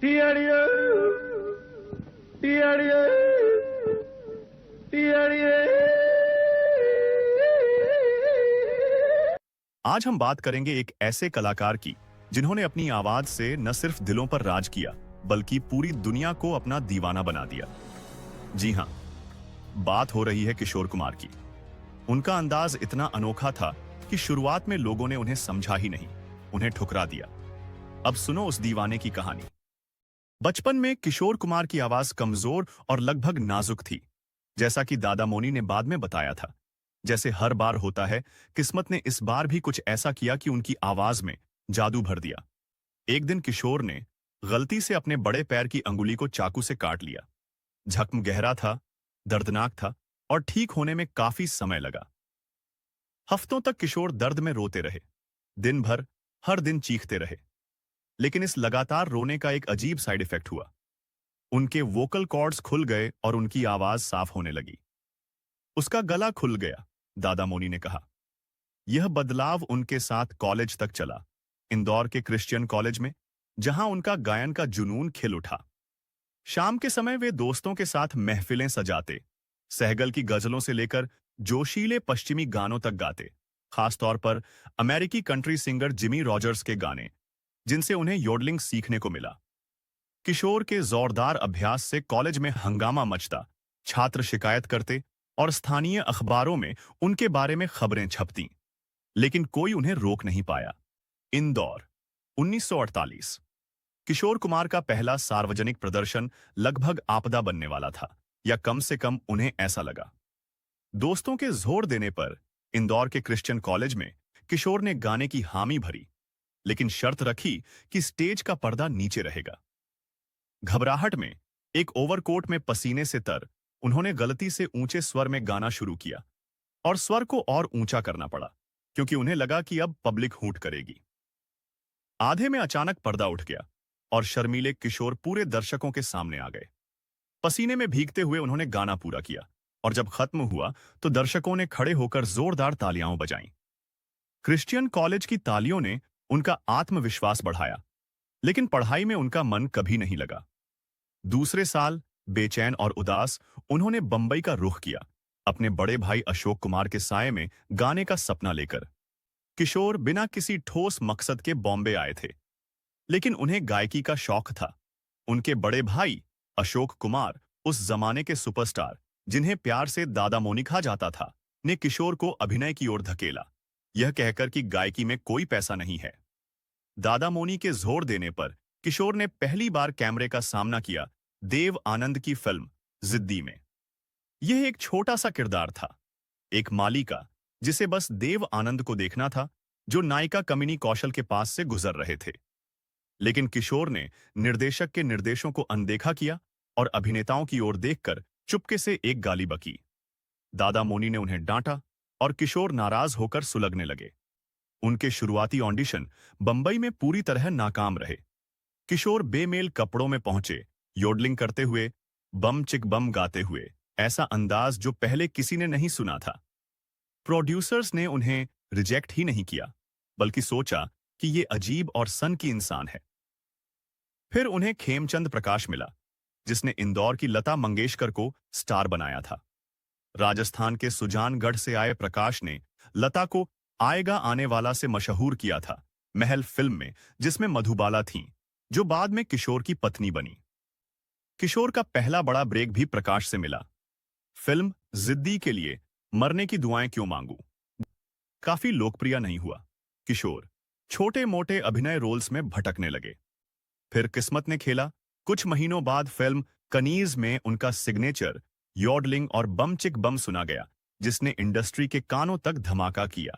टियाड़िया, टियाड़िया, टियाड़िया। आज हम बात करेंगे एक ऐसे कलाकार की जिन्होंने अपनी आवाज से न सिर्फ दिलों पर राज किया बल्कि पूरी दुनिया को अपना दीवाना बना दिया। जी हां, बात हो रही है किशोर कुमार की। उनका अंदाज इतना अनोखा था कि शुरुआत में लोगों ने उन्हें समझा ही नहीं, उन्हें ठुकरा दिया। अब सुनो उस दीवाने की कहानी। बचपन में किशोर कुमार की आवाज कमजोर और लगभग नाजुक थी, जैसा कि दादा मोनी ने बाद में बताया था। जैसे हर बार होता है, किस्मत ने इस बार भी कुछ ऐसा किया कि उनकी आवाज में जादू भर दिया। एक दिन किशोर ने गलती से अपने बड़े पैर की अंगुली को चाकू से काट लिया। जख्म गहरा था, दर्दनाक था और ठीक होने में काफी समय लगा। हफ्तों तक किशोर दर्द में रोते रहे, दिन भर हर दिन चीखते रहे। लेकिन इस लगातार रोने का एक अजीब साइड इफेक्ट हुआ। उनके वोकल कॉर्ड्स खुल गए और उनकी आवाज साफ होने लगी। उसका गला खुल गया, दादा मोनी ने कहा। यह बदलाव उनके साथ कॉलेज तक चला, इंदौर के क्रिश्चियन कॉलेज में, जहां उनका गायन का जुनून खिल उठा। शाम के समय वे दोस्तों के साथ महफिलें सजाते, सहगल की गजलों से लेकर जोशीले पश्चिमी गानों तक गाते, खासतौर पर अमेरिकी कंट्री सिंगर जिमी रॉजर्स के गाने, जिनसे उन्हें योडलिंग सीखने को मिला। किशोर के जोरदार अभ्यास से कॉलेज में हंगामा मचता, छात्र शिकायत करते और स्थानीय अखबारों में उनके बारे में खबरें छपतीं, लेकिन कोई उन्हें रोक नहीं पाया। इंदौर, 1948। किशोर कुमार का पहला सार्वजनिक प्रदर्शन लगभग आपदा बनने वाला था, या कम से कम उन्हें ऐसा लगा। दोस्तों के जोर देने पर इंदौर के क्रिश्चियन कॉलेज में किशोर ने गाने की हामी भरी, लेकिन शर्त रखी कि स्टेज का पर्दा नीचे रहेगा। घबराहट में, एक ओवरकोट में पसीने से तर, उन्होंने गलती से ऊंचे स्वर में गाना शुरू किया और स्वर को और ऊंचा करना पड़ा, क्योंकि उन्हें लगा कि अब पब्लिक हूट करेगी। आधे में अचानक पर्दा उठ गया और शर्मीले किशोर पूरे दर्शकों के सामने आ गए। पसीने में भीगते हुए उन्होंने गाना पूरा किया और जब खत्म हुआ तो दर्शकों ने खड़े होकर जोरदार तालियां बजाईं। क्रिश्चियन कॉलेज की तालियों ने उनका आत्मविश्वास बढ़ाया, लेकिन पढ़ाई में उनका मन कभी नहीं लगा। दूसरे साल, बेचैन और उदास, उन्होंने बंबई का रुख किया, अपने बड़े भाई अशोक कुमार के साये में गाने का सपना लेकर। किशोर बिना किसी ठोस मकसद के बॉम्बे आए थे, लेकिन उन्हें गायकी का शौक था। उनके बड़े भाई अशोक कुमार, उस जमाने के सुपरस्टार जिन्हें प्यार से दादा मोनी कहा जाता था, ने किशोर को अभिनय की ओर धकेला, यह कहकर कि गायकी में कोई पैसा नहीं है। दादा मोनी के जोर देने पर किशोर ने पहली बार कैमरे का सामना किया देव आनंद की फिल्म जिद्दी में। यह एक छोटा सा किरदार था, एक माली का, जिसे बस देव आनंद को देखना था, जो नायिका कमिनी कौशल के पास से गुजर रहे थे। लेकिन किशोर ने निर्देशक के निर्देशों को अनदेखा किया और अभिनेताओं की ओर देखकर चुपके से एक गाली बकी। दादा मोनी ने उन्हें डांटा और किशोर नाराज होकर सुलगने लगे। उनके शुरुआती ऑडिशन बंबई में पूरी तरह नाकाम रहे। किशोर बेमेल कपड़ों में पहुंचे, योडलिंग करते हुए, बम चिक बम गाते हुए, ऐसा अंदाज जो पहले किसी ने नहीं सुना था। प्रोड्यूसर्स ने उन्हें रिजेक्ट ही नहीं किया, बल्कि सोचा कि ये अजीब और सन की इंसान है। फिर उन्हें खेमचंद प्रकाश मिला, जिसने इंदौर की लता मंगेशकर को स्टार बनाया था। राजस्थान के सुजानगढ़ से आए प्रकाश ने लता को आएगा आने वाला से मशहूर किया था, महल फिल्म में, जिसमें मधुबाला थीं, जो बाद में किशोर की पत्नी बनी। किशोर का पहला बड़ा ब्रेक भी प्रकाश से मिला, फिल्म जिद्दी के लिए मरने की दुआएं क्यों मांगू। काफी लोकप्रिय नहीं हुआ। किशोर छोटे मोटे अभिनय रोल्स में भटकने लगे। फिर किस्मत ने खेला। कुछ महीनों बाद फिल्म कनीज में उनका सिग्नेचर योडलिंग और बम चिक बम सुना गया, जिसने इंडस्ट्री के कानों तक धमाका किया।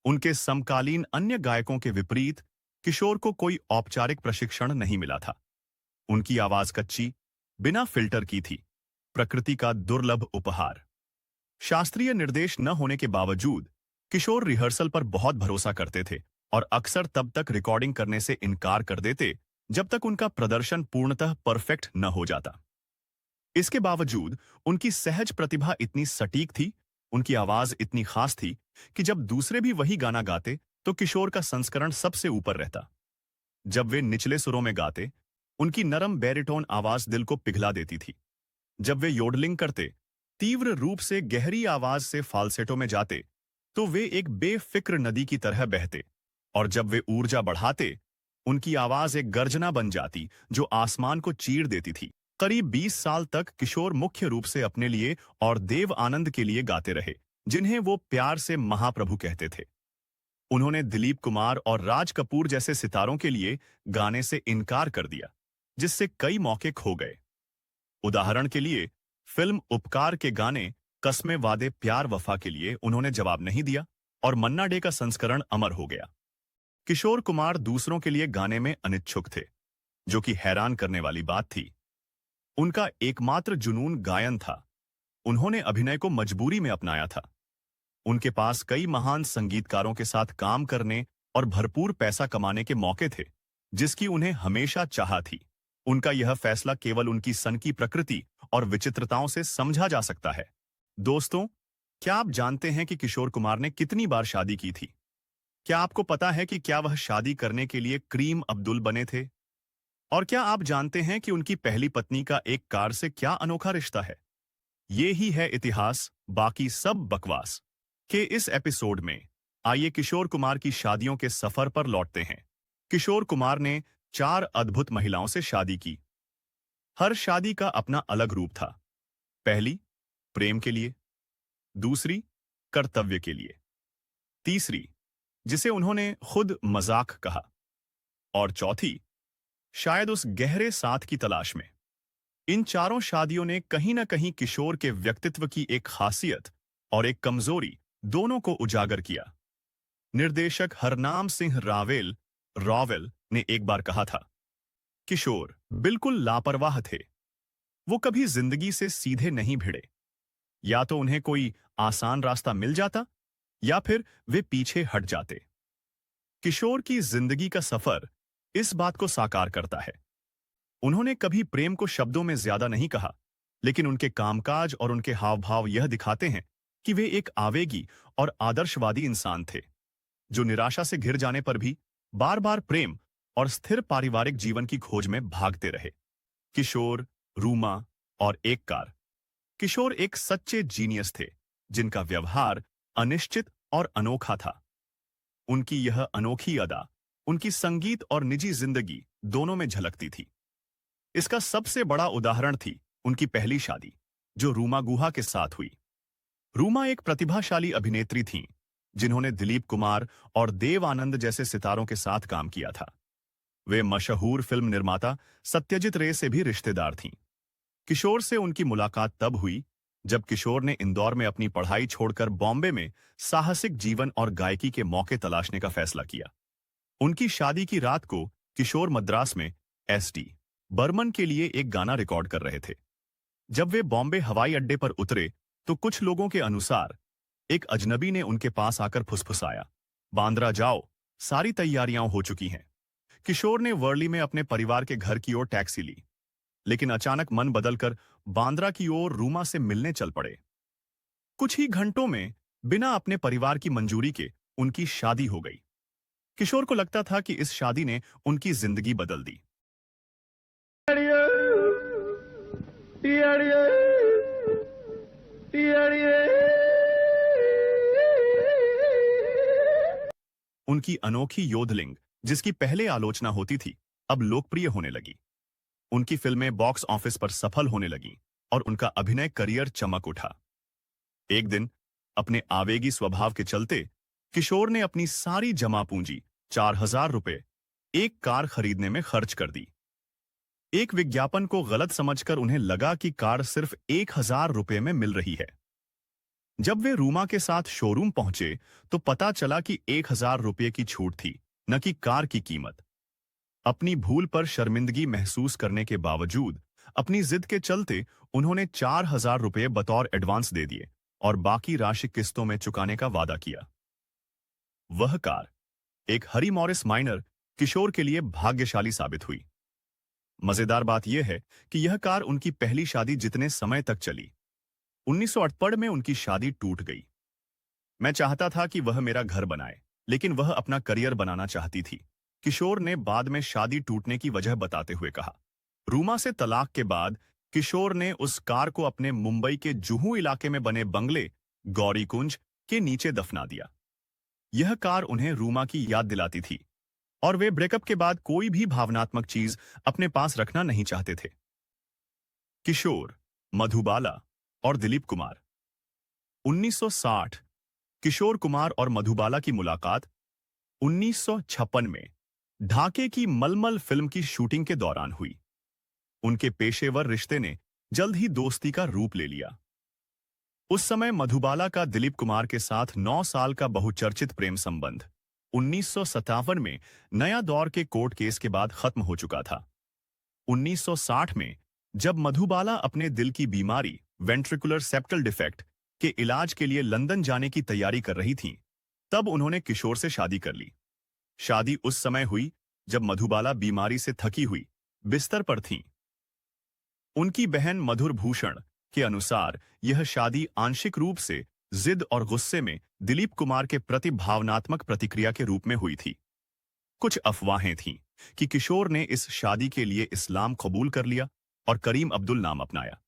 उनके समकालीन अन्य गायकों के विपरीत किशोर को कोई औपचारिक प्रशिक्षण नहीं मिला था। उनकी आवाज कच्ची, बिना फिल्टर की थी, प्रकृति का दुर्लभ उपहार। शास्त्रीय निर्देश न होने के बावजूद किशोर रिहर्सल पर बहुत भरोसा करते थे और अक्सर तब तक रिकॉर्डिंग करने से इनकार कर देते जब तक उनका प्रदर्शन पूर्णतः परफेक्ट न हो जाता। इसके बावजूद उनकी सहज प्रतिभा इतनी सटीक थी, उनकी आवाज इतनी खास थी कि जब दूसरे भी वही गाना गाते तो किशोर का संस्करण सबसे ऊपर रहता। जब वे निचले सुरों में गाते उनकी नरम बैरिटोन आवाज दिल को पिघला देती थी। जब वे योडलिंग करते, तीव्र रूप से गहरी आवाज से फाल्सेटो में जाते, तो वे एक बेफिक्र नदी की तरह बहते, और जब वे ऊर्जा बढ़ाते, उनकी आवाज एक गर्जना बन जाती जो आसमान को चीर देती थी। करीब 20 साल तक किशोर मुख्य रूप से अपने लिए और देव आनंद के लिए गाते रहे, जिन्हें वो प्यार से महाप्रभु कहते थे। उन्होंने दिलीप कुमार और राज कपूर जैसे सितारों के लिए गाने से इनकार कर दिया, जिससे कई मौके खो गए। उदाहरण के लिए, फिल्म उपकार के गाने कसमें वादे प्यार वफा के लिए उन्होंने जवाब नहीं दिया और मन्ना डे का संस्करण अमर हो गया। किशोर कुमार दूसरों के लिए गाने में अनिच्छुक थे, जो कि हैरान करने वाली बात थी। उनका एकमात्र जुनून गायन था। उन्होंने अभिनय को मजबूरी में अपनाया था। उनके पास कई महान संगीतकारों के साथ काम करने और भरपूर पैसा कमाने के मौके थे, जिसकी उन्हें हमेशा चाह थी। उनका यह फैसला केवल उनकी सन की प्रकृति और विचित्रताओं से समझा जा सकता है। दोस्तों, क्या आप जानते हैं कि किशोर कुमार ने कितनी बार शादी की थी? क्या आपको पता है कि क्या वह शादी करने के लिए करीम अब्दुल बने थे? और क्या आप जानते हैं कि उनकी पहली पत्नी का एक कार से क्या अनोखा रिश्ता है? ये ही है इतिहास, बाकी सब बकवास के इस एपिसोड में। आइए किशोर कुमार की शादियों के सफर पर लौटते हैं। किशोर कुमार ने 4 अद्भुत महिलाओं से शादी की। हर शादी का अपना अलग रूप था। पहली, प्रेम के लिए। दूसरी, कर्तव्य के लिए। तीसरी, जिसे उन्होंने खुद मजाक कहा। और चौथी, शायद उस गहरे साथ की तलाश में। इन चारों शादियों ने कहीं न कहीं किशोर के व्यक्तित्व की एक खासियत और एक कमजोरी दोनों को उजागर किया। निर्देशक हरनाम सिंह रावेल ने एक बार कहा था, किशोर बिल्कुल लापरवाह थे। वो कभी जिंदगी से सीधे नहीं भिड़े। या तो उन्हें कोई आसान रास्ता मिल जाता, या फिर वे पीछे हट जाते। किशोर की जिंदगी का सफर इस बात को साकार करता है। उन्होंने कभी प्रेम को शब्दों में ज्यादा नहीं कहा, लेकिन उनके कामकाज और उनके हाव भाव यह दिखाते हैं कि वे एक आवेगी और आदर्शवादी इंसान थे, जो निराशा से घिर जाने पर भी बार बार प्रेम और स्थिर पारिवारिक जीवन की खोज में भागते रहे। किशोर, रूमा और एक कार। किशोर एक सच्चे जीनियस थे, जिनका व्यवहार अनिश्चित और अनोखा था। उनकी यह अनोखी अदा उनकी संगीत और निजी जिंदगी दोनों में झलकती थी। इसका सबसे बड़ा उदाहरण थी उनकी पहली शादी, जो रूमा गुहा के साथ हुई। रूमा एक प्रतिभाशाली अभिनेत्री थीं, जिन्होंने दिलीप कुमार और देव आनंद जैसे सितारों के साथ काम किया था। वे मशहूर फिल्म निर्माता सत्यजीत रे से भी रिश्तेदार थीं। किशोर से उनकी मुलाकात तब हुई जब किशोर ने इंदौर में अपनी पढ़ाई छोड़कर बॉम्बे में साहसिक जीवन और गायकी के मौके तलाशने का फैसला किया। उनकी शादी की रात को किशोर मद्रास में एसडी बर्मन के लिए एक गाना रिकॉर्ड कर रहे थे। जब वे बॉम्बे हवाई अड्डे पर उतरे, तो कुछ लोगों के अनुसार एक अजनबी ने उनके पास आकर फुसफुसाया, बांद्रा जाओ, सारी तैयारियां हो चुकी हैं। किशोर ने वर्ली में अपने परिवार के घर की ओर टैक्सी ली, लेकिन अचानक मन बदलकर बांद्रा की ओर रूमा से मिलने चल पड़े। कुछ ही घंटों में बिना अपने परिवार की मंजूरी के उनकी शादी हो गई। किशोर को लगता था कि इस शादी ने उनकी जिंदगी बदल दी। उनकी अनोखी योधलिंग, जिसकी पहले आलोचना होती थी, अब लोकप्रिय होने लगी। उनकी फिल्में बॉक्स ऑफिस पर सफल होने लगीं और उनका अभिनय करियर चमक उठा। एक दिन अपने आवेगी स्वभाव के चलते किशोर ने अपनी सारी जमा पूंजी 4000 रुपए एक कार खरीदने में खर्च कर दी। एक विज्ञापन को गलत समझकर उन्हें लगा कि कार सिर्फ 1000 रुपए में मिल रही है। जब वे रूमा के साथ शोरूम पहुंचे, तो पता चला कि 1000 रुपए की छूट थी, न कि कार की कीमत। अपनी भूल पर शर्मिंदगी महसूस करने के बावजूद अपनी जिद के चलते उन्होंने 4000 रुपए बतौर एडवांस दे दिए और बाकी राशि किस्तों में चुकाने का वादा किया। वह कार, एक हरी मॉरिस माइनर, किशोर के लिए भाग्यशाली साबित हुई। मजेदार बात यह है कि यह कार उनकी पहली शादी जितने समय तक चली। 1968 में उनकी शादी टूट गई। मैं चाहता था कि वह मेरा घर बनाए, लेकिन वह अपना करियर बनाना चाहती थी, किशोर ने बाद में शादी टूटने की वजह बताते हुए कहा। रूमा से तलाक के बाद किशोर ने उस कार को अपने मुंबई के जुहू इलाके में बने बंगले गौरीकुंज के नीचे दफना दिया। यह कार उन्हें रूमा की याद दिलाती थी और वे ब्रेकअप के बाद कोई भी भावनात्मक चीज अपने पास रखना नहीं चाहते थे। किशोर, मधुबाला और दिलीप कुमार। 1960 किशोर कुमार और मधुबाला की मुलाकात 1956 में ढाके की मलमल फिल्म की शूटिंग के दौरान हुई। उनके पेशेवर रिश्ते ने जल्द ही दोस्ती का रूप ले लिया। उस समय मधुबाला का दिलीप कुमार के साथ 9 साल का बहुचर्चित प्रेम संबंध 1957 में नया दौर के कोर्ट केस के बाद खत्म हो चुका था। 1960 में जब मधुबाला अपने दिल की बीमारी वेंट्रिकुलर सेप्टल डिफेक्ट के इलाज के लिए लंदन जाने की तैयारी कर रही थीं, तब उन्होंने किशोर से शादी कर ली। शादी उस समय हुई जब मधुबाला बीमारी से थकी हुई बिस्तर पर थीं। उनकी बहन मधुर भूषण के अनुसार यह शादी आंशिक रूप से जिद और गुस्से में दिलीप कुमार के प्रति भावनात्मक प्रतिक्रिया के रूप में हुई थी। कुछ अफवाहें थीं कि किशोर ने इस शादी के लिए इस्लाम कबूल कर लिया और करीम अब्दुल नाम अपनाया।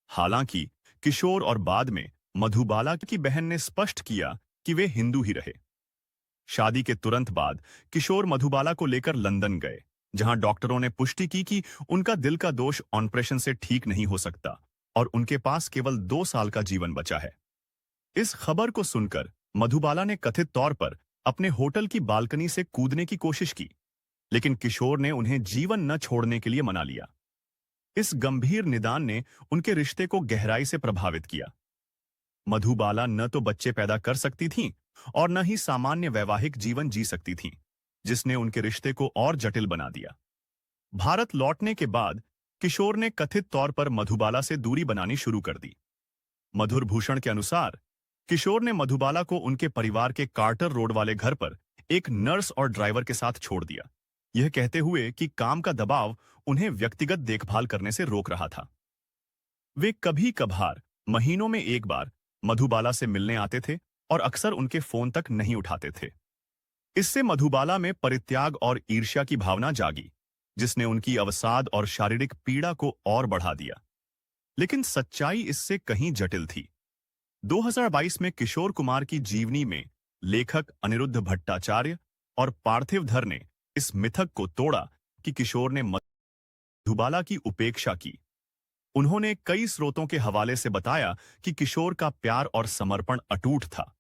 हालांकि किशोर और बाद में मधुबाला की बहन ने स्पष्ट किया कि वे हिंदू ही रहे। शादी के तुरंत बाद किशोर मधुबाला को लेकर लंदन गए, जहां डॉक्टरों ने पुष्टि की कि उनका दिल का दोष ऑपरेशन से ठीक नहीं हो सकता और उनके पास केवल 2 साल का जीवन बचा है। इस खबर को सुनकर मधुबाला ने कथित तौर पर अपने होटल की बालकनी से कूदने की कोशिश की, लेकिन किशोर ने उन्हें जीवन न छोड़ने के लिए मना लिया। इस गंभीर निदान ने उनके रिश्ते को गहराई से प्रभावित किया। मधुबाला न तो बच्चे पैदा कर सकती थीं और न ही सामान्य वैवाहिक जीवन जी सकती थीं, जिसने उनके रिश्ते को और जटिल बना दिया। भारत लौटने के बाद किशोर ने कथित तौर पर मधुबाला से दूरी बनानी शुरू कर दी। मधुर भूषण के अनुसार किशोर ने मधुबाला को उनके परिवार के कार्टर रोड वाले घर पर एक नर्स और ड्राइवर के साथ छोड़ दिया, यह कहते हुए कि काम का दबाव उन्हें व्यक्तिगत देखभाल करने से रोक रहा था। वे कभी कभार महीनों में एक बार मधुबाला से मिलने आते थे और अक्सर उनके फोन तक नहीं उठाते थे। इससे मधुबाला में परित्याग और ईर्ष्या की भावना जागी, जिसने उनकी अवसाद और शारीरिक पीड़ा को और बढ़ा दिया। लेकिन सच्चाई इससे कहीं जटिल थी। 2022 में किशोर कुमार की जीवनी में लेखक अनिरुद्ध भट्टाचार्य और पार्थिव धर ने इस मिथक को तोड़ा कि किशोर ने मधुबाला की उपेक्षा की। उन्होंने कई स्रोतों के हवाले से बताया कि किशोर का प्यार और समर्पण अटूट था।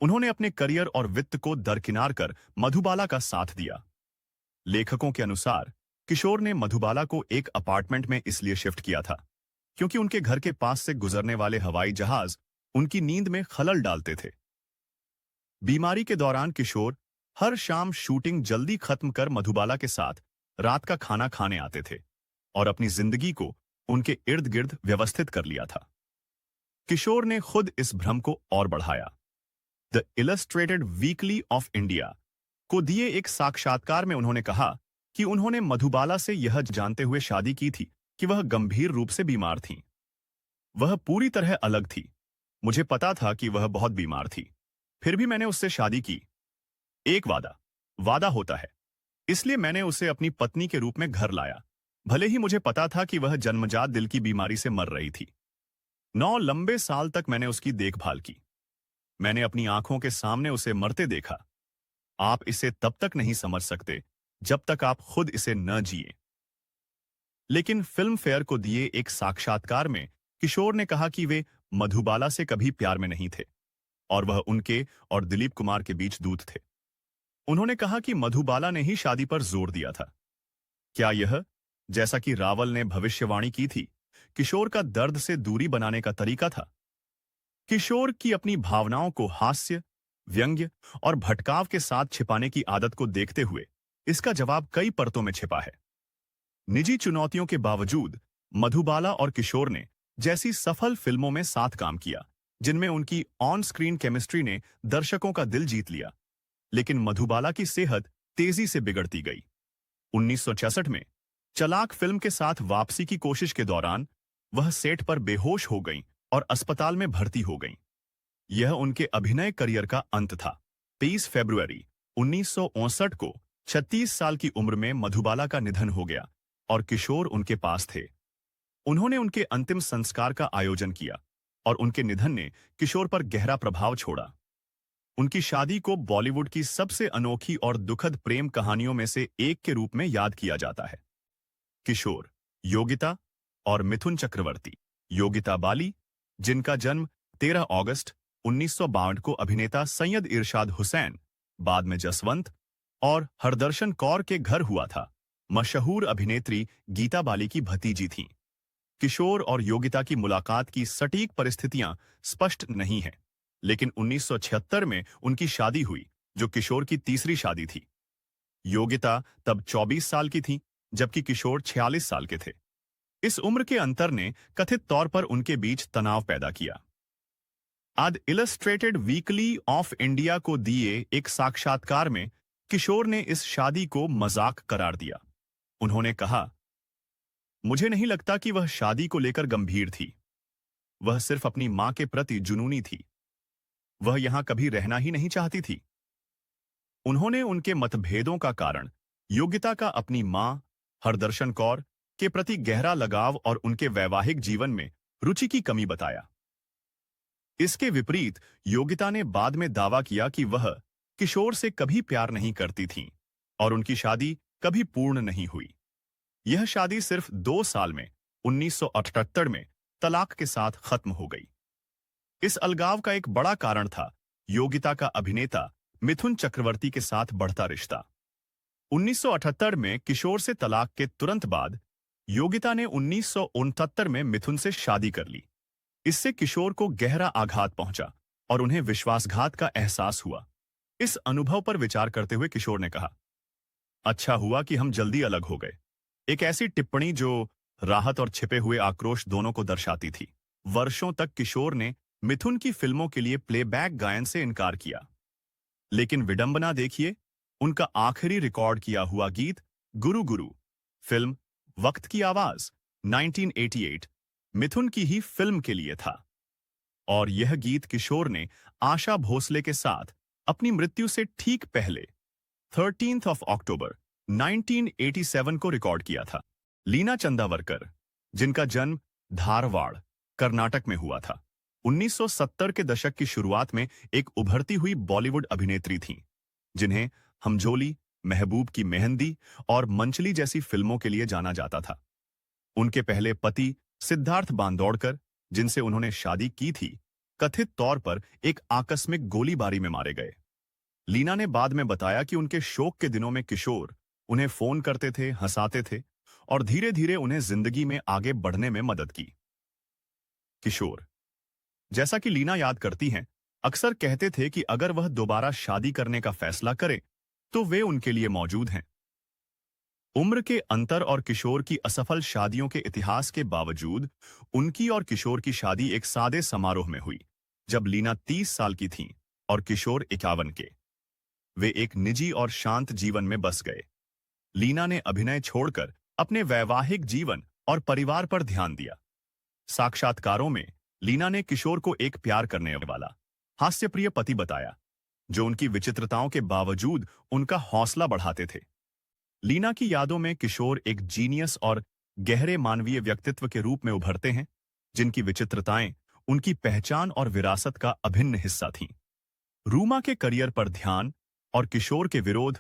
उन्होंने अपने करियर और वित्त को दरकिनार कर मधुबाला का साथ दिया। लेखकों के अनुसार किशोर ने मधुबाला को एक अपार्टमेंट में इसलिए शिफ्ट किया था क्योंकि उनके घर के पास से गुजरने वाले हवाई जहाज उनकी नींद में खलल डालते थे। बीमारी के दौरान किशोर हर शाम शूटिंग जल्दी खत्म कर मधुबाला के साथ रात का खाना खाने आते थे और अपनी जिंदगी को उनके इर्द गिर्द व्यवस्थित कर लिया था। किशोर ने खुद इस भ्रम को और बढ़ाया। The illustrated weekly off India को दिए एक साक्षात्कार में उन्होंने कहा कि उन्होंने मधुबाला से यह जानते हुए शादी की थी कि वह गंभीर रूप से बीमार थीं। वह पूरी तरह अलग थी। मुझे पता था कि वह बहुत बीमार थी, फिर भी मैंने उससे शादी की। एक वादा होता है, इसलिए मैंने उसे अपनी पत्नी के रूप में घर लाया, भले ही मुझे पता था कि वह जन्मजात दिल की बीमारी से मर रही थी। 9 लंबे साल तक मैंने उसकी देखभाल की। मैंने अपनी आंखों के सामने उसे मरते देखा। आप इसे तब तक नहीं समझ सकते जब तक आप खुद इसे न जिए। लेकिन फिल्म फेयर को दिए एक साक्षात्कार में किशोर ने कहा कि वे मधुबाला से कभी प्यार में नहीं थे और वह उनके और दिलीप कुमार के बीच दूत थे। उन्होंने कहा कि मधुबाला ने ही शादी पर जोर दिया था। क्या यह, जैसा कि रावल ने भविष्यवाणी की थी, किशोर का दर्द से दूरी बनाने का तरीका था? किशोर की अपनी भावनाओं को हास्य, व्यंग्य और भटकाव के साथ छिपाने की आदत को देखते हुए इसका जवाब कई परतों में छिपा है। निजी चुनौतियों के बावजूद मधुबाला और किशोर ने जैसी सफल फिल्मों में साथ काम किया, जिनमें उनकी ऑन स्क्रीन केमिस्ट्री ने दर्शकों का दिल जीत लिया, लेकिन मधुबाला की सेहत तेजी से बिगड़ती गई। 1966 में चलाक फिल्म के साथ वापसी की कोशिश के दौरान वह सेट पर बेहोश हो गईं और अस्पताल में भर्ती हो गईं। यह उनके अभिनय करियर का अंत था। 23 फरवरी 1959 को 36 साल की उम्र में मधुबाला का निधन हो गया, और किशोर उनके पास थे। उन्होंने उनके अंतिम संस्कार का आयोजन किया और उनके निधन ने किशोर पर गहरा प्रभाव छोड़ा। उनकी शादी को बॉलीवुड की सबसे अनोखी और दुखद प्रेम कहानियों में से एक के रूप में याद किया जाता है। किशोर, योगिता और मिथुन चक्रवर्ती। योगिता बाली, जिनका जन्म 13 अगस्त 1962 को अभिनेता सैयद इरशाद हुसैन, बाद में जसवंत, और हरदर्शन कौर के घर हुआ था, मशहूर अभिनेत्री गीता बाली की भतीजी थीं। किशोर और योगिता की मुलाकात की सटीक परिस्थितियां स्पष्ट नहीं हैं, लेकिन 1976 में उनकी शादी हुई, जो किशोर की तीसरी शादी थी। योगिता तब 24 साल की थी, जबकि किशोर 46 साल के थे। इस उम्र के अंतर ने कथित तौर पर उनके बीच तनाव पैदा किया। आज इलस्ट्रेटेड वीकली ऑफ इंडिया को दिए एक साक्षात्कार में किशोर ने इस शादी को मजाक करार दिया। उन्होंने कहा, मुझे नहीं लगता कि वह शादी को लेकर गंभीर थी। वह सिर्फ अपनी मां के प्रति जुनूनी थी। वह यहां कभी रहना ही नहीं चाहती थी। उन्होंने उनके मतभेदों का कारण योगिता का अपनी मां, हरदर्शन कौर, के प्रति गहरा लगाव और उनके वैवाहिक जीवन में रुचि की कमी बताया। इसके विपरीत योगिता ने बाद में दावा किया कि वह किशोर से कभी प्यार नहीं करती थीं और उनकी शादी कभी पूर्ण नहीं हुई। यह शादी सिर्फ 2 साल में 1978 में तलाक के साथ खत्म हो गई। इस अलगाव का एक बड़ा कारण था योगिता का अभिनेता मिथुन चक्रवर्ती के साथ बढ़ता रिश्ता। 1978 में किशोर से तलाक के तुरंत बाद योगिता ने 1969 में मिथुन से शादी कर ली। इससे किशोर को गहरा आघात पहुंचा और उन्हें विश्वासघात का एहसास हुआ। इस अनुभव पर विचार करते हुए किशोर ने कहा, अच्छा हुआ कि हम जल्दी अलग हो गए। एक ऐसी टिप्पणी जो राहत और छिपे हुए आक्रोश दोनों को दर्शाती थी। वर्षों तक किशोर ने मिथुन की फिल्मों के लिए प्लेबैक गायन से इनकार किया, लेकिन विडंबना देखिए, उनका आखिरी रिकॉर्ड किया हुआ गीत गुरु गुरु, फिल्म वक्त की आवाज 1988, मिथुन की ही फिल्म के लिए था। और यह गीत किशोर ने आशा भोसले के साथ अपनी मृत्यु से ठीक पहले 13 अक्टूबर 1987 को रिकॉर्ड किया था। लीना चंदावरकर, जिनका जन्म धारवाड़, कर्नाटक में हुआ था, 1970 के दशक की शुरुआत में एक उभरती हुई बॉलीवुड अभिनेत्री थीं, जिन्हें हमजोली, महबूब की मेहंदी और मंचली जैसी फिल्मों के लिए जाना जाता था। उनके पहले पति सिद्धार्थ बांदोड़कर, जिनसे उन्होंने शादी की थी, कथित तौर पर एक आकस्मिक गोलीबारी में मारे गए। लीना ने बाद में बताया कि उनके शोक के दिनों में किशोर उन्हें फोन करते थे, हंसाते थे और धीरे धीरे उन्हें जिंदगी में आगे बढ़ने में मदद की। किशोर, जैसा कि लीना याद करती हैं, अक्सर कहते थे कि अगर वह दोबारा शादी करने का फैसला करे तो वे उनके लिए मौजूद हैं। उम्र के अंतर और किशोर की असफल शादियों के इतिहास के बावजूद उनकी और किशोर की शादी एक सादे समारोह में हुई, जब लीना 30 साल की थीं और किशोर 51 के। वे एक निजी और शांत जीवन में बस गए। लीना ने अभिनय छोड़कर अपने वैवाहिक जीवन और परिवार पर ध्यान दिया। साक्षात्कारों में लीना ने किशोर को एक प्यार करने वाला, हास्यप्रिय पति बताया, जो उनकी विचित्रताओं के बावजूद उनका हौसला बढ़ाते थे। लीना की यादों में किशोर एक जीनियस और गहरे मानवीय व्यक्तित्व के रूप में उभरते हैं, जिनकी विचित्रताएं उनकी पहचान और विरासत का अभिन्न हिस्सा थीं। रूमा के करियर पर ध्यान और किशोर के विरोध,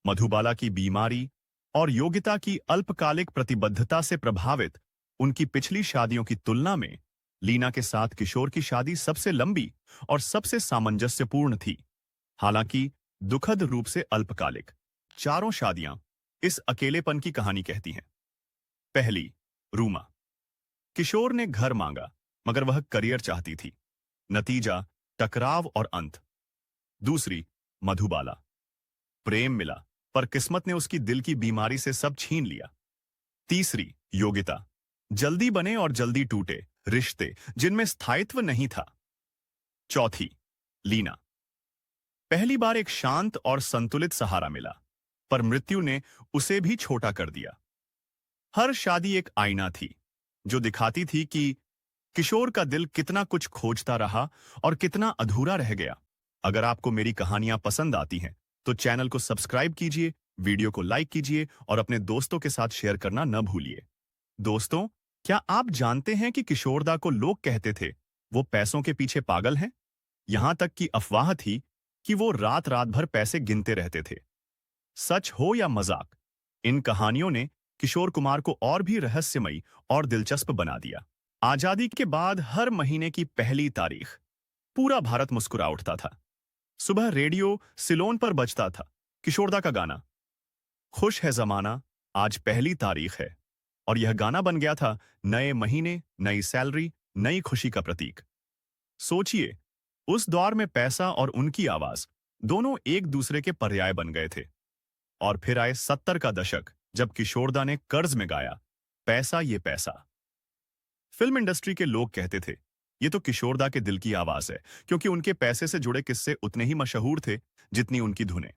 मधुबाला की बीमारी और योगिता की अल्पकालिक प्रतिबद्धता से प्रभावित उनकी पिछली शादियों की तुलना में लीना के साथ किशोर की शादी सबसे लंबी और सबसे सामंजस्यपूर्ण थी, हालांकि दुखद रूप से अल्पकालिक। चारों शादियां इस अकेलेपन की कहानी कहती हैं। पहली, रूमा। किशोर ने घर मांगा, मगर वह करियर चाहती थी। नतीजा, टकराव और अंत। दूसरी, मधुबाला। प्रेम मिला, पर किस्मत ने उसकी दिल की बीमारी से सब छीन लिया। तीसरी, योगिता। जल्दी बने और जल्दी टूटे रिश्ते, जिनमें स्थायित्व नहीं था। चौथी, लीना। पहली बार एक शांत और संतुलित सहारा मिला, पर मृत्यु ने उसे भी छोटा कर दिया। हर शादी एक आईना थी, जो दिखाती थी कि किशोर का दिल कितना कुछ खोजता रहा और कितना अधूरा रह गया। अगर आपको मेरी कहानियां पसंद आती हैं, तो चैनल को सब्सक्राइब कीजिए वीडियो को लाइक कीजिए और अपने दोस्तों के साथ शेयर करना न भूलिए। दोस्तों, क्या आप जानते हैं कि किशोरदा को लोग कहते थे वो पैसों के पीछे पागल हैं? यहां तक कि अफवाह थी कि वो रात रात भर पैसे गिनते रहते थे। सच हो या मजाक, इन कहानियों ने किशोर कुमार को और भी रहस्यमयी और दिलचस्प बना दिया। आजादी के बाद हर महीने की पहली तारीख पूरा भारत मुस्कुरा उठता था। सुबह रेडियो सिलोन पर बजता था किशोरदा का गाना, खुश है जमाना, आज पहली तारीख है। और यह गाना बन गया था नए महीने, नई सैलरी, नई खुशी का प्रतीक। सोचिए, उस दौर में पैसा और उनकी आवाज दोनों एक दूसरे के पर्याय बन गए थे। और फिर आए 70 का दशक, जब किशोरदा ने कर्ज में गाया, पैसा ये पैसा। फिल्म इंडस्ट्री के लोग कहते थे ये तो किशोरदा के दिल की आवाज है, क्योंकि उनके पैसे से जुड़े किस्से उतने ही मशहूर थे जितनी उनकी धुनें।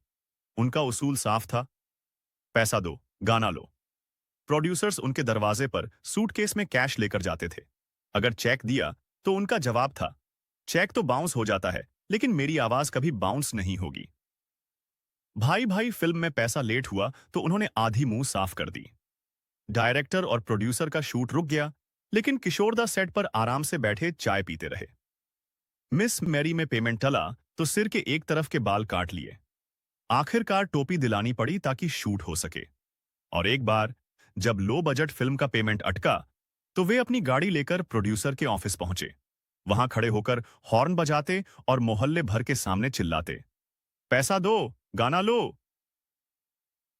उनका उसूल साफ था, पैसा दो, गाना लो। प्रोड्यूसर्स उनके दरवाजे पर सूटकेस में कैश लेकर जाते थे। अगर चेक दिया तो उनका जवाब था, चेक तो बाउंस हो जाता है, लेकिन मेरी आवाज कभी बाउंस नहीं होगी। भाई भाई फिल्म में पैसा लेट हुआ तो उन्होंने आधी मुंह साफ कर दी। डायरेक्टर और प्रोड्यूसर का शूट रुक गया, लेकिन किशोरदा सेट पर आराम से बैठे चाय पीते रहे। मिस मैरी में पेमेंट टला तो सिर के एक तरफ के बाल काट लिए। आखिरकार टोपी दिलानी पड़ी ताकि शूट हो सके। और एक बार जब लो बजट फिल्म का पेमेंट अटका, तो वे अपनी गाड़ी लेकर प्रोड्यूसर के ऑफिस पहुंचे। वहां खड़े होकर हॉर्न बजाते और मोहल्ले भर के सामने चिल्लाते, पैसा दो, गाना लो।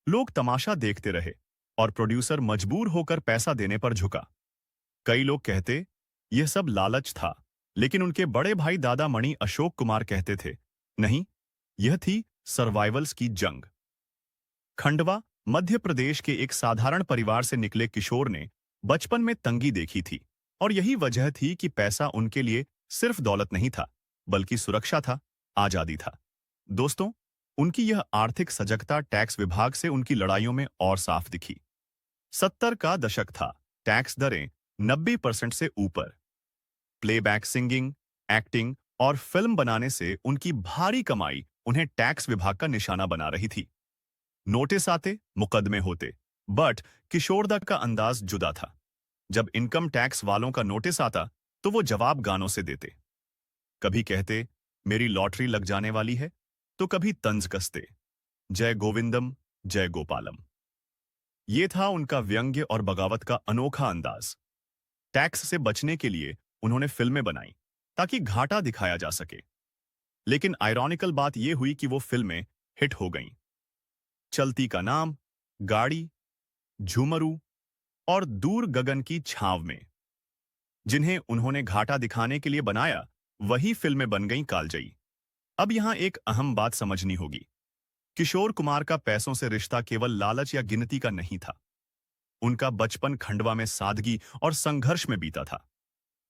लोग तमाशा देखते रहे और प्रोड्यूसर मजबूर होकर पैसा देने पर झुका। कई लोग कहते यह सब लालच था, लेकिन उनके बड़े भाई दादा मणि अशोक कुमार कहते थे, नहीं, यह थी सर्वाइवल्स की जंग। खंडवा, मध्य प्रदेश के एक साधारण परिवार से निकले किशोर ने बचपन में तंगी देखी थी, और यही वजह थी कि पैसा उनके लिए सिर्फ दौलत नहीं था, बल्कि सुरक्षा था, आजादी था। दोस्तों, उनकी यह आर्थिक सजगता टैक्स विभाग से उनकी लड़ाइयों में और साफ दिखी। 70 का दशक था, टैक्स दरें 90% से ऊपर। प्लेबैक सिंगिंग, एक्टिंग और फिल्म बनाने से उनकी भारी कमाई उन्हें टैक्स विभाग का निशाना बना रही थी। नोटिस आते, मुकदमे होते, बट किशोरदा का अंदाज जुदा था। जब इनकम टैक्स वालों का नोटिस आता तो वो जवाब गानों से देते। कभी कहते मेरी लॉटरी लग जाने वाली है, तो कभी तंज कसते, जय गोविंदम, जय गोपालम। ये था उनका व्यंग्य और बगावत का अनोखा अंदाज। टैक्स से बचने के लिए उन्होंने फिल्में बनाई ताकि घाटा दिखाया जा सके। लेकिन आयरॉनिकल बात यह हुई कि वो फिल्में हिट हो गईं। चलती का नाम, गाड़ी, झूमरू और दूर गगन की छांव में। जिन्हें उन्होंने घाटा दिखाने के लिए बनाया, वही फिल्में बन गईं कालजयी। अब यहां एक अहम बात समझनी होगी। किशोर कुमार का पैसों से रिश्ता केवल लालच या गिनती का नहीं था। उनका बचपन खंडवा में सादगी और संघर्ष में बीता था।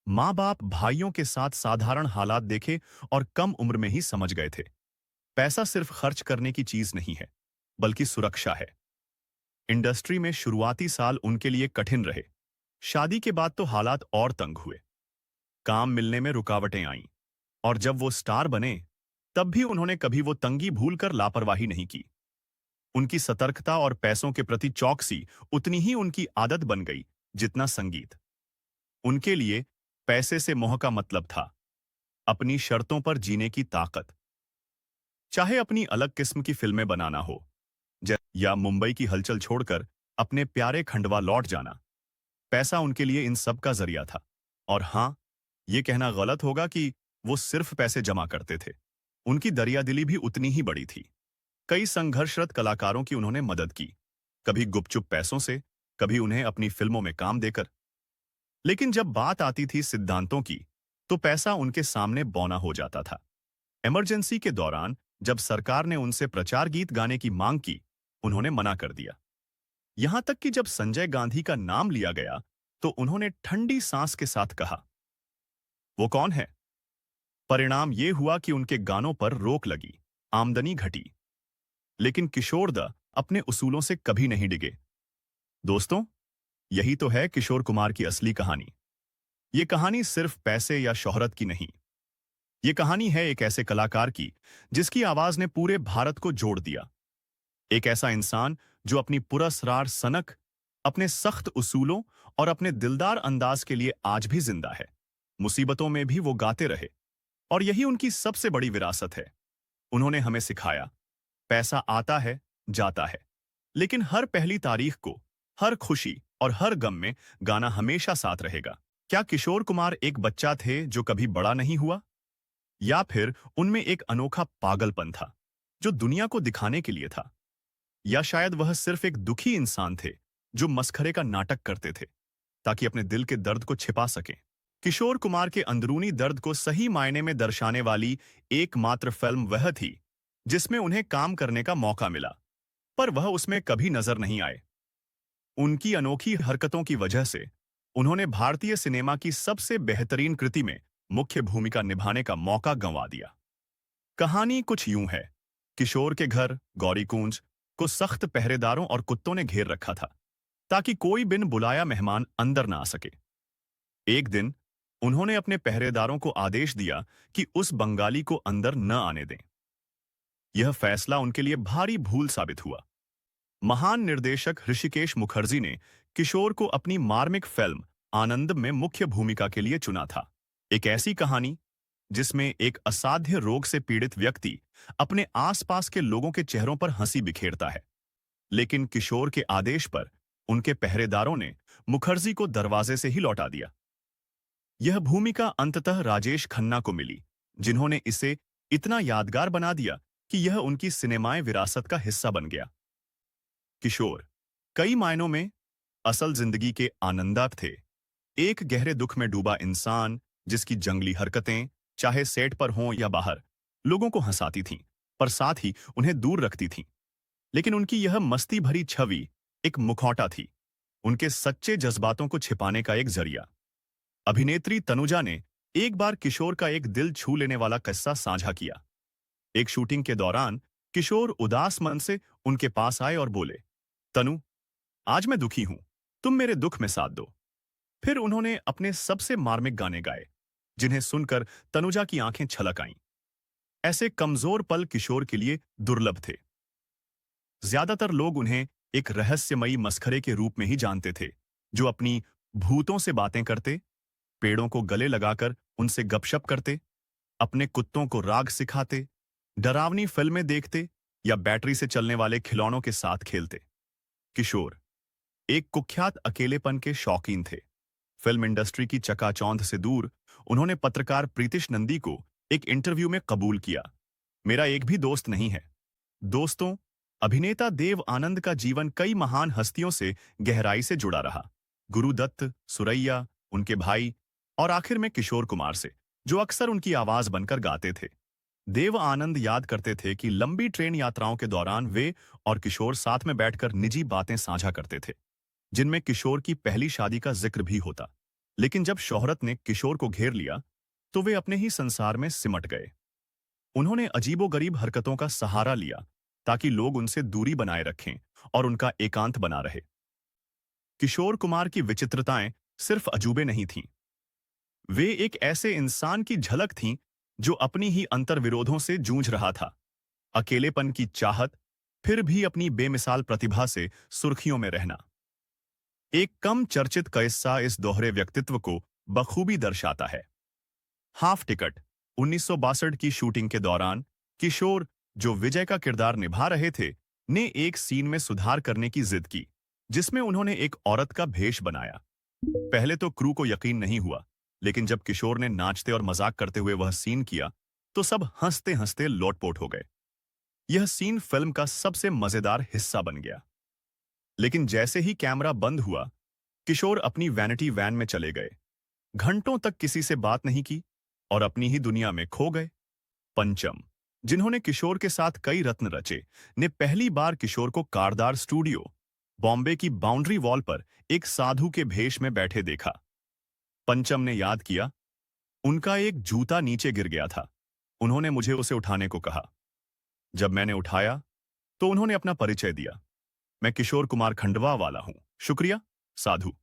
माँ बाप भाइयों के साथ साधारण हालात देखे और कम उम्र में ही समझ गए थे, पैसा सिर्फ खर्च करने की चीज नहीं है, बल्कि सुरक्षा है। इंडस्ट्री में शुरुआती साल उनके लिए कठिन रहे। शादी के बाद तो हालात और तंग हुए। काम मिलने में रुकावटें आईं, और जब वो स्टार बने, तब भी उन्होंने कभी वो तंगी भूलकर लापरवाही नहीं की। उनकी सतर्कता और पैसों के प्रति चौकसी उतनी ही उनकी आदत बन गई जितना संगीत। उनके लिए पैसे से मोह का मतलब था अपनी शर्तों पर जीने की ताकत। चाहे अपनी अलग किस्म की फिल्में बनाना हो, या मुंबई की हलचल छोड़कर अपने प्यारे खंडवा लौट जाना, पैसा उनके लिए इन सब का जरिया था। और हां, यह कहना गलत होगा कि वो सिर्फ पैसे जमा करते थे। उनकी दरियादिली भी उतनी ही बड़ी थी। कई संघर्षरत कलाकारों की उन्होंने मदद की, कभी गुपचुप पैसों से, कभी उन्हें अपनी फिल्मों में काम देकर। लेकिन जब बात आती थी सिद्धांतों की, तो पैसा उनके सामने बौना हो जाता था। इमरजेंसी के दौरान जब सरकार ने उनसे प्रचार गीत गाने की मांग की, उन्होंने मना कर दिया। यहां तक कि जब संजय गांधी का नाम लिया गया, तो उन्होंने ठंडी सांस के साथ कहा, वो कौन है? परिणाम यह हुआ कि उनके गानों पर रोक लगी, आमदनी घटी। लेकिन किशोरदा अपने उसूलों से कभी नहीं डिगे। दोस्तों, यही तो है किशोर कुमार की असली कहानी। ये कहानी सिर्फ पैसे या शोहरत की नहीं। ये कहानी है एक ऐसे कलाकार की जिसकी आवाज ने पूरे भारत को जोड़ दिया। एक ऐसा इंसान जो अपनी पुरस्रार सनक, अपने सख्त उसूलों और अपने दिलदार अंदाज के लिए आज भी जिंदा है। मुसीबतों में भी वो गाते रहे, और यही उनकी सबसे बड़ी विरासत है। उन्होंने हमें सिखाया, पैसा आता है, जाता है, लेकिन हर पहली तारीख को, हर खुशी और हर गम में गाना हमेशा साथ रहेगा। क्या किशोर कुमार एक बच्चा थे जो कभी बड़ा नहीं हुआ? या फिर उनमें एक अनोखा पागलपन था जो दुनिया को दिखाने के लिए था? या शायद वह सिर्फ एक दुखी इंसान थे जो मस्खरे का नाटक करते थे ताकि अपने दिल के दर्द को छिपा सकें? किशोर कुमार के अंदरूनी दर्द को सही मायने में दर्शाने वाली एकमात्र फिल्म वह थी जिसमें उन्हें काम करने का मौका मिला, पर वह उसमें कभी नजर नहीं आए। उनकी अनोखी हरकतों की वजह से उन्होंने भारतीय सिनेमा की सबसे बेहतरीन कृति में मुख्य भूमिका निभाने का मौका गंवा दिया। कहानी कुछ यूं है। किशोर के घर गौरीकुंज को सख्त पहरेदारों और कुत्तों ने घेर रखा था ताकि कोई बिन बुलाया मेहमान अंदर ना आ सके। एक दिन उन्होंने अपने पहरेदारों को आदेश दिया कि उस बंगाली को अंदर न आने दें। यह फैसला उनके लिए भारी भूल साबित हुआ। महान निर्देशक ऋषिकेश मुखर्जी ने किशोर को अपनी मार्मिक फिल्म आनंद में मुख्य भूमिका के लिए चुना था। एक ऐसी कहानी जिसमें एक असाध्य रोग से पीड़ित व्यक्ति अपने आसपास के लोगों के चेहरों पर हंसी बिखेरता है, लेकिन किशोर के आदेश पर उनके पहरेदारों ने मुखर्जी को दरवाजे से ही लौटा दिया। यह भूमिका अंततः राजेश खन्ना को मिली, जिन्होंने इसे इतना यादगार बना दिया कि यह उनकी सिनेमाई विरासत का हिस्सा बन गया। किशोर कई मायनों में असल जिंदगी के आनंदाक थे। एक गहरे दुख में डूबा इंसान जिसकी जंगली हरकतें, चाहे सेट पर हों या बाहर, लोगों को हंसाती थीं, पर साथ ही उन्हें दूर रखती थीं। लेकिन उनकी यह मस्ती भरी छवि एक मुखौटा थी, उनके सच्चे जज्बातों को छिपाने का एक जरिया। अभिनेत्री तनुजा ने एक बार किशोर का एक दिल छू लेने वाला किस्सा साझा किया। एक शूटिंग के दौरान किशोर उदास मन से उनके पास आए और बोले, तनु, आज मैं दुखी हूं, तुम मेरे दुख में साथ दो। फिर उन्होंने अपने सबसे मार्मिक गाने गाए, जिन्हें सुनकर तनुजा की आंखें छलक आईं। ऐसे कमजोर पल किशोर के लिए दुर्लभ थे। ज्यादातर लोग उन्हें एक रहस्यमयी मस्खरे के रूप में ही जानते थे, जो अपनी भूतों से बातें करते, पेड़ों को गले लगाकर उनसे गपशप करते, अपने कुत्तों को राग सिखाते, डरावनी फिल्में देखते या बैटरी से चलने वाले खिलौनों के साथ खेलते। किशोर एक कुख्यात अकेलेपन के शौकीन थे। फिल्म इंडस्ट्री की चकाचौंध से दूर उन्होंने पत्रकार प्रीतिश नंदी को एक इंटरव्यू में कबूल किया, मेरा एक भी दोस्त नहीं है। दोस्तों, अभिनेता देव आनंद का जीवन कई महान हस्तियों से गहराई से जुड़ा रहा। गुरुदत्त, सुरैया, उनके भाई और आखिर में किशोर कुमार से, जो अक्सर उनकी आवाज बनकर गाते थे। देव आनंद याद करते थे कि लंबी ट्रेन यात्राओं के दौरान वे और किशोर साथ में बैठकर निजी बातें साझा करते थे, जिनमें किशोर की पहली शादी का जिक्र भी होता। लेकिन जब शोहरत ने किशोर को घेर लिया, तो वे अपने ही संसार में सिमट गए। उन्होंने अजीबोगरीब हरकतों का सहारा लिया ताकि लोग उनसे दूरी बनाए रखें और उनका एकांत बना रहे। किशोर कुमार की विचित्रताएं सिर्फ अजूबे नहीं थीं। वे एक ऐसे इंसान की झलक थीं जो अपनी ही अंतर्विरोधों से जूझ रहा था। अकेलेपन की चाहत, फिर भी अपनी बेमिसाल प्रतिभा से सुर्खियों में रहना। एक कम चर्चित किस्सा इस दोहरे व्यक्तित्व को बखूबी दर्शाता है। हाफ टिकट 1962 की शूटिंग के दौरान किशोर, जो विजय का किरदार निभा रहे थे, ने एक सीन में सुधार करने की जिद की, जिसमें उन्होंने एक औरत का भेष बनाया। पहले तो क्रू को यकीन नहीं हुआ, लेकिन जब किशोर ने नाचते और मजाक करते हुए वह सीन किया, तो सब हंसते हंसते लोटपोट हो गए। यह सीन फिल्म का सबसे मजेदार हिस्सा बन गया। लेकिन जैसे ही कैमरा बंद हुआ, किशोर अपनी वैनिटी वैन में चले गए। घंटों तक किसी से बात नहीं की और अपनी ही दुनिया में खो गए। पंचम, जिन्होंने किशोर के साथ कई रत्न रचे, ने पहली बार किशोर को कारदार स्टूडियो, बॉम्बे की बाउंड्री वॉल पर एक साधु के भेष में बैठे देखा। पंचम ने याद किया, उनका एक जूता नीचे गिर गया था। उन्होंने मुझे उसे उठाने को कहा। जब मैंने उठाया, तो उन्होंने अपना परिचय दिया, मैं किशोर कुमार खंडवा वाला हूं, शुक्रिया, साधु।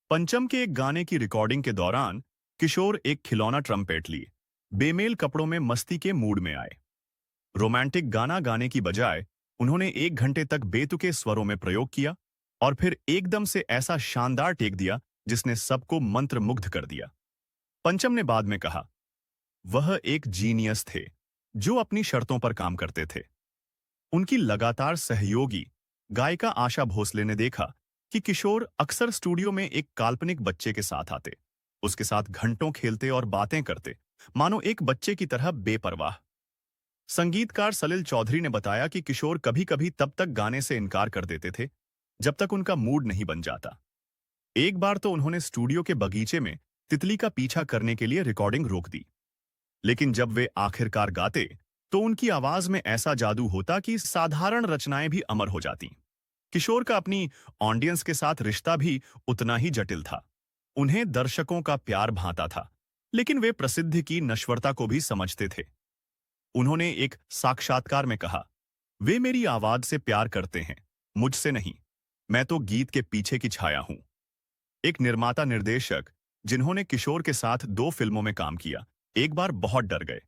पंचम के एक गाने की रिकॉर्डिंग के दौरान किशोर एक खिलौना ट्रम्पेट लिए बेमेल कपड़ों में मस्ती के मूड में आए। रोमांटिक गाना गाने की बजाय उन्होंने 1 घंटे तक बेतुके स्वरों में प्रयोग किया और फिर एकदम से ऐसा शानदार टेक दिया जिसने सबको मंत्रमुग्ध कर दिया। पंचम ने बाद में कहा, वह एक जीनियस थे जो अपनी शर्तों पर काम करते थे। उनकी लगातार सहयोगी गायिका आशा भोसले ने देखा कि किशोर अक्सर स्टूडियो में एक काल्पनिक बच्चे के साथ आते, उसके साथ घंटों खेलते और बातें करते, मानो एक बच्चे की तरह बेपरवाह। संगीतकार सलिल चौधरी ने बताया कि किशोर कभी कभी तब तक गाने से इनकार कर देते थे जब तक उनका मूड नहीं बन जाता। एक बार तो उन्होंने स्टूडियो के बगीचे में तितली का पीछा करने के लिए रिकॉर्डिंग रोक दी, लेकिन जब वे आखिरकार गाते तो उनकी आवाज में ऐसा जादू होता कि साधारण रचनाएं भी अमर हो जाती। किशोर का अपनी ऑडियंस के साथ रिश्ता भी उतना ही जटिल था। उन्हें दर्शकों का प्यार भाता था, लेकिन वे प्रसिद्धि की नश्वरता को भी समझते थे। उन्होंने एक साक्षात्कार में कहा, वे मेरी आवाज से प्यार करते हैं, मुझसे नहीं। मैं तो गीत के पीछे की छाया हूं। एक निर्माता निर्देशक जिन्होंने किशोर के साथ 2 फिल्मों में काम किया, एक बार बहुत डर गए।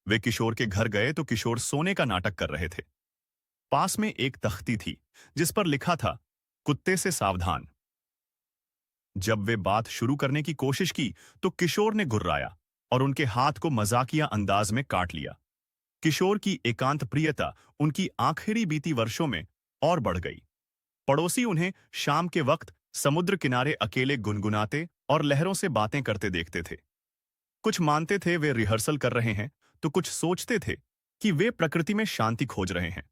वे किशोर के घर गए तो किशोर सोने का नाटक कर रहे थे। पास में एक तख्ती थी जिस पर लिखा था, कुत्ते से सावधान। जब वे बात शुरू करने की कोशिश की तो किशोर ने गुर्राया और उनके हाथ को मजाकिया अंदाज में काट लिया। किशोर की एकांत प्रियता उनकी आखिरी बीती वर्षों में और बढ़ गई। पड़ोसी उन्हें शाम के वक्त समुद्र किनारे अकेले गुनगुनाते और लहरों से बातें करते देखते थे। कुछ मानते थे वे रिहर्सल कर रहे हैं, तो कुछ सोचते थे कि वे प्रकृति में शांति खोज रहे हैं।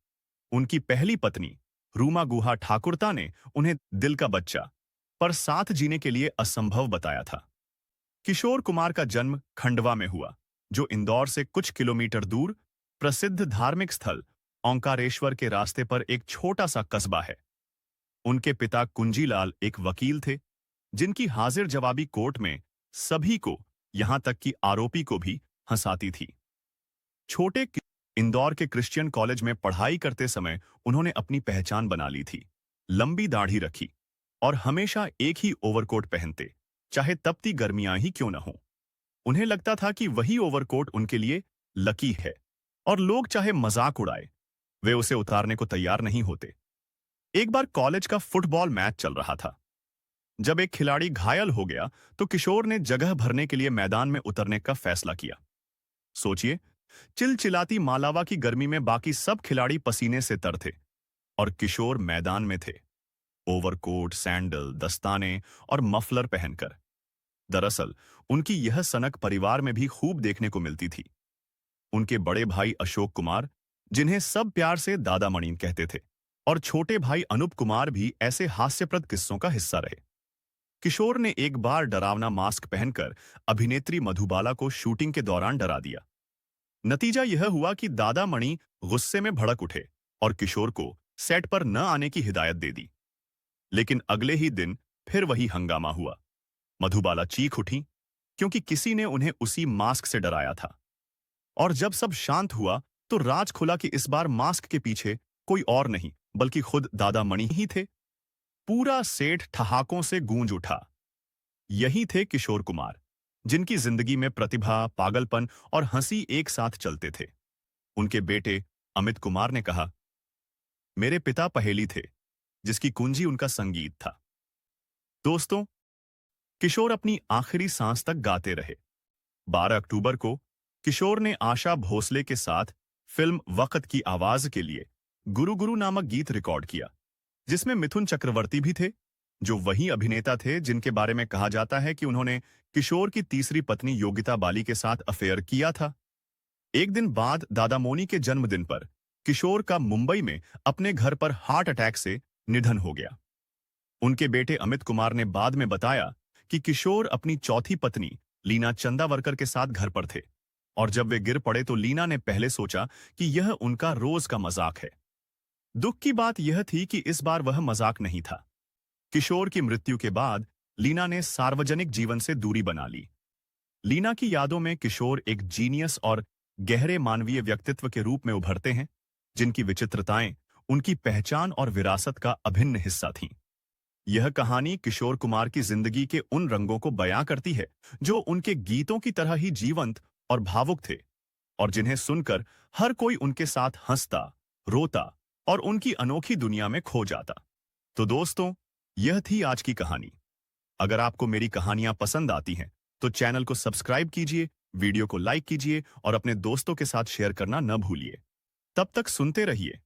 उनकी पहली पत्नी रूमा गुहा ठाकुरता ने उन्हें दिल का बच्चा पर साथ जीने के लिए असंभव बताया था। किशोर कुमार का जन्म खंडवा में हुआ, जो इंदौर से कुछ किलोमीटर दूर प्रसिद्ध धार्मिक स्थल ओंकारेश्वर के रास्ते पर एक छोटा सा कस्बा है। उनके पिता कुंजीलाल एक वकील थे, जिनकी हाजिर जवाबी कोर्ट में सभी को, यहां तक कि आरोपी को भी, हंसाती थी। इंदौर के क्रिश्चियन कॉलेज में पढ़ाई करते समय उन्होंने अपनी पहचान बना ली थी। लंबी दाढ़ी रखी और हमेशा एक ही ओवरकोट पहनते, चाहे तपती गर्मियां ही क्यों न हो। उन्हें लगता था कि वही ओवरकोट उनके लिए लकी है और लोग चाहे मजाक उड़ाए, वे उसे उतारने को तैयार नहीं होते। एक बार कॉलेज का फुटबॉल मैच चल रहा था। जब एक खिलाड़ी घायल हो गया तो किशोर ने जगह भरने के लिए मैदान में उतरने का फैसला किया। सोचिए, चिलचिलाती मालावा की गर्मी में बाकी सब खिलाड़ी पसीने से तर थे और किशोर मैदान में थे, ओवरकोट, सैंडल, दस्ताने और मफलर पहनकर। दरअसल उनकी यह सनक परिवार में भी खूब देखने को मिलती थी। उनके बड़े भाई अशोक कुमार, जिन्हें सब प्यार से दादा मणि कहते थे, और छोटे भाई अनूप कुमार भी ऐसे हास्यप्रद किस्सों का हिस्सा रहे। किशोर ने एक बार डरावना मास्क पहनकर अभिनेत्री मधुबाला को शूटिंग के दौरान डरा दिया। नतीजा यह हुआ कि दादा मणि गुस्से में भड़क उठे और किशोर को सेट पर न आने की हिदायत दे दी। लेकिन अगले ही दिन फिर वही हंगामा हुआ। मधुबाला चीख उठी क्योंकि किसी ने उन्हें उसी मास्क से डराया था। और जब सब शांत हुआ तो राज खुला कि इस बार मास्क के पीछे कोई और नहीं बल्कि खुद दादा मणि ही थे। पूरा सेठ ठहाकों से गूंज उठा। यही थे किशोर कुमार, जिनकी जिंदगी में प्रतिभा, पागलपन और हंसी एक साथ चलते थे। उनके बेटे अमित कुमार ने कहा, मेरे पिता पहेली थे जिसकी कुंजी उनका संगीत था। दोस्तों, किशोर अपनी आखिरी सांस तक गाते रहे। 12 अक्टूबर को किशोर ने आशा भोसले के साथ फिल्म वक्त की आवाज के लिए गुरु गुरु नामक गीत रिकॉर्ड किया, जिसमें मिथुन चक्रवर्ती भी थे, जो वही अभिनेता थे जिनके बारे में कहा जाता है कि उन्होंने किशोर की तीसरी पत्नी योगिता बाली के साथ अफेयर किया था। एक दिन बाद दादा मोनी के जन्मदिन पर किशोर का मुंबई में अपने घर पर हार्ट अटैक से निधन हो गया। उनके बेटे अमित कुमार ने बाद में बताया कि किशोर अपनी चौथी पत्नी लीना चंदावरकर के साथ घर पर थे और जब वे गिर पड़े तो लीना ने पहले सोचा कि यह उनका रोज का मजाक है। दुख की बात यह थी कि इस बार वह मजाक नहीं था। किशोर की मृत्यु के बाद लीना ने सार्वजनिक जीवन से दूरी बना ली। लीना की यादों में किशोर एक जीनियस और गहरे मानवीय व्यक्तित्व के रूप में उभरते हैं, जिनकी विचित्रताएं उनकी पहचान और विरासत का अभिन्न हिस्सा थीं। यह कहानी किशोर कुमार की जिंदगी के उन रंगों को बयां करती है जो उनके गीतों की तरह ही जीवंत और भावुक थे और जिन्हें सुनकर हर कोई उनके साथ हंसता, रोता और उनकी अनोखी दुनिया में खो जाता। तो दोस्तों, यह थी आज की कहानी। अगर आपको मेरी कहानियां पसंद आती हैं, तो चैनल को सब्सक्राइब कीजिए, वीडियो को लाइक कीजिए और अपने दोस्तों के साथ शेयर करना न भूलिए। तब तक सुनते रहिए।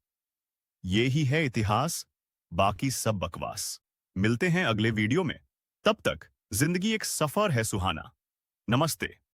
ये ही है इतिहास, बाकी सब बकवास। मिलते हैं अगले वीडियो में। तब तक जिंदगी एक सफर है सुहाना। नमस्ते।